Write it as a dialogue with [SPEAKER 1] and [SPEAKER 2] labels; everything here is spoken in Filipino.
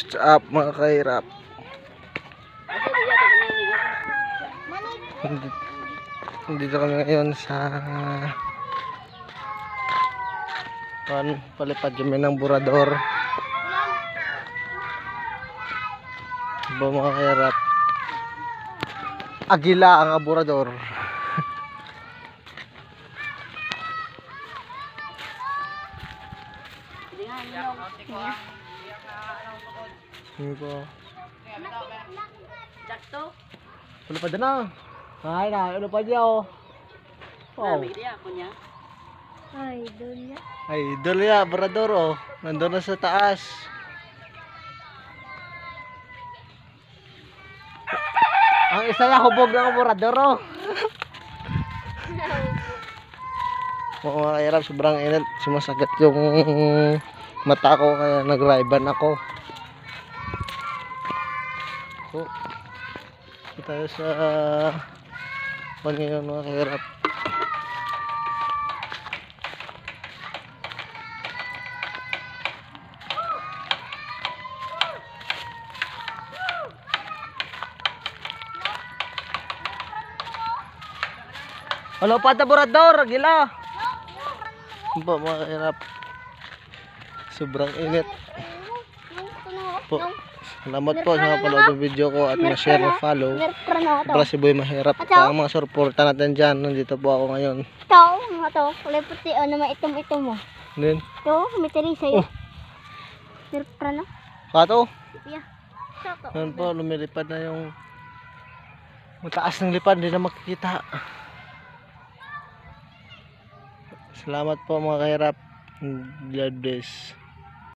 [SPEAKER 1] What's up mga kahirap? Dito kami ngayon sa palipad kami ng burador. Ba mga kahirap? Agila ang aburador. Ini po.
[SPEAKER 2] Jakto.
[SPEAKER 1] Ano pa dyan na? Ay na, ano pa dyan oh.
[SPEAKER 2] Wow. Ako niya.
[SPEAKER 3] Idol niya.
[SPEAKER 1] Idol ya, burador oh. Nandun na sa taas. Ang isa niya hubog ng burador oh. Mga kahirap, sobrang init. Sumasakit yung mata ko kaya nag-riban ako. So, ito tayo sa ngayon mga kahirap. Ano pa ta burador, gila. Ba mga kahirap. Sobrang init. Po. Salamat po sa panood ng video ko at na-share at follow. Para si Boy Mahirap. Ang mga suporta natin dyan. Nandito po ako ngayon.
[SPEAKER 3] Ito, kulay puti. Ano may itom-itom mo?
[SPEAKER 1] Then,
[SPEAKER 3] Ito, may tiri sa'yo. Merpra na.
[SPEAKER 1] kato.
[SPEAKER 3] Yeah. Ito.
[SPEAKER 1] Yan po, lumilipad na yung mataas ng lipad. Hindi na makikita. Salamat po mga kahirap. God bless.